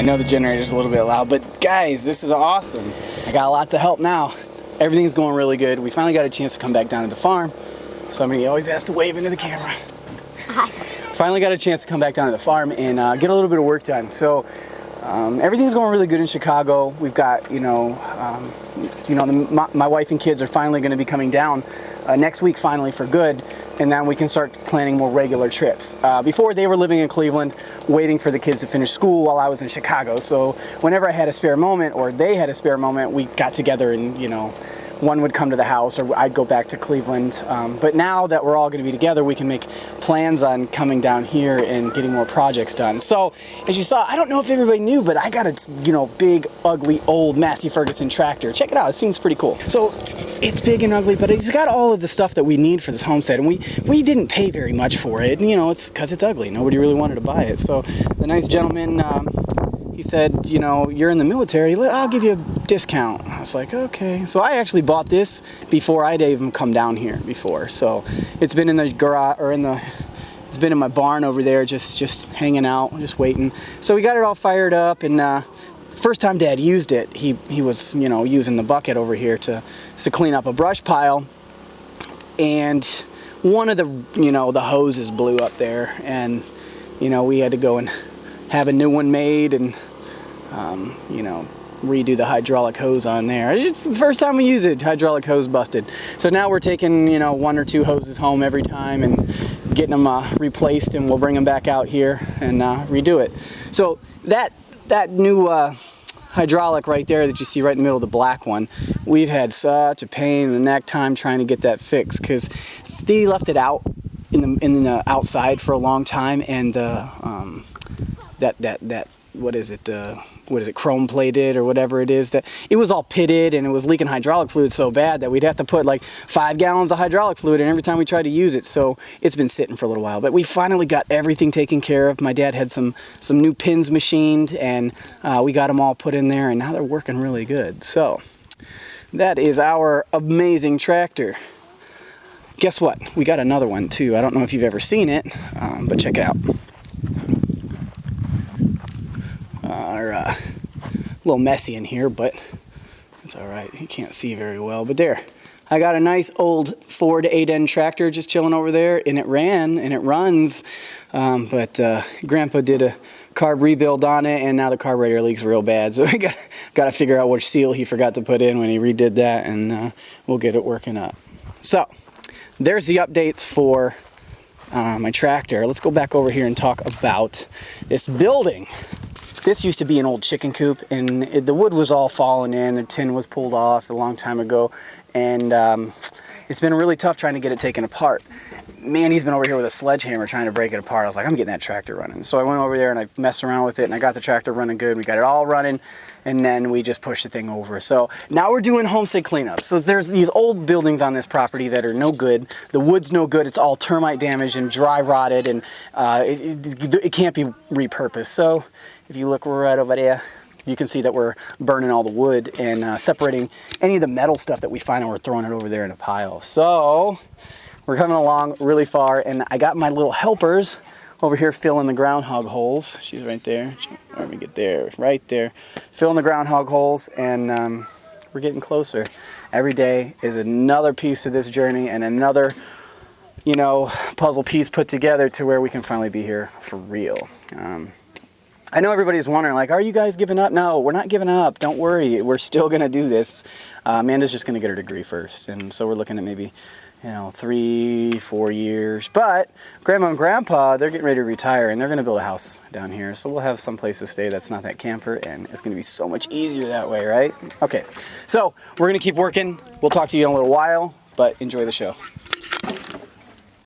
I know the generator's a little bit loud, but guys, this is awesome. I got a lot to help now. Everything's going really good. We finally got a chance to come back down to the farm. Somebody always has to wave into the camera. Hi. Finally got a chance to come back down to the farm and get a little bit of work done. So everything's going really good in Chicago. We've got, my wife and kids are finally going to be coming down next week, finally for good, and then we can start planning more regular trips. Before, they were living in Cleveland, waiting for the kids to finish school while I was in Chicago. So whenever I had a spare moment, or they had a spare moment, we got together and, one would come to the house or I'd go back to Cleveland. But now that we're all going to be together, we can make plans on coming down here and getting more projects done. So as you saw, I don't know if everybody knew, but I got a big, ugly, old Massey Ferguson tractor. Check it out. It seems pretty cool. So it's big and ugly, but it's got all of the stuff that we need for this homestead. And we didn't pay very much for it. And, it's because it's ugly. Nobody really wanted to buy it. So the nice gentleman, he said, you're in the military, I'll give you a discount. I was like, okay. So I actually bought this before I'd even come down here before. So it's been in the garage, or it's been in my barn over there, just hanging out, just waiting. So we got it all fired up, and first time Dad used it, he was, using the bucket over here to clean up a brush pile. And one of the, the hoses blew up there, and, we had to go and have a new one made and, redo the hydraulic hose on there. It's just the first time we use it, hydraulic hose busted. So now we're taking, one or two hoses home every time and getting them replaced, and we'll bring them back out here and redo it. So that new hydraulic right there that you see right in the middle of the black one, we've had such a pain in the neck time trying to get that fixed, because Steve left it out in the outside for a long time, and what is it, chrome plated or whatever it is, that it was all pitted and it was leaking hydraulic fluid so bad that we'd have to put like 5 gallons of hydraulic fluid in every time we tried to use it. So it's been sitting for a little while, but we finally got everything taken care of. My dad had some new pins machined, and we got them all put in there, and now they're working really good. So that is our amazing tractor. Guess what? We got another one too. I don't know if you've ever seen it, but check it out. A little messy in here, but it's all right. You can't see very well, but there. I got a nice old Ford 8N tractor just chilling over there, and it ran and it runs, but Grandpa did a carb rebuild on it, and now the carburetor leaks real bad, so we got to figure out which seal he forgot to put in when he redid that, and we'll get it working up. So there's the updates for my tractor. Let's go back over here and talk about this building. This used to be an old chicken coop, and the wood was all falling in. The tin was pulled off a long time ago, and it's been really tough trying to get it taken apart. Mandy's been over here with a sledgehammer trying to break it apart. I was like, I'm getting that tractor running. So I went over there and I messed around with it, and I got the tractor running good. We got it all running, and then we just pushed the thing over. So now we're doing homestead cleanup. So there's these old buildings on this property that are no good. The wood's no good. It's all termite damaged and dry rotted, and it can't be repurposed. So if you look right over there, you can see that we're burning all the wood and separating any of the metal stuff that we find, and we're throwing it over there in a pile. So we're coming along really far, and I got my little helpers over here filling the groundhog holes. She's right there. Let me get there, right there. Filling the groundhog holes, and we're getting closer. Every day is another piece of this journey and another, you know, puzzle piece put together to where we can finally be here for real. I know everybody's wondering, like, are you guys giving up? No, we're not giving up. Don't worry. We're still going to do this. Amanda's just going to get her degree first, and so we're looking at maybe, you know, 3-4 years. But Grandma and Grandpa, they're getting ready to retire, and they're going to build a house down here. So we'll have some place to stay that's not that camper, and it's going to be so much easier that way, right? Okay, so we're going to keep working. We'll talk to you in a little while, but enjoy the show.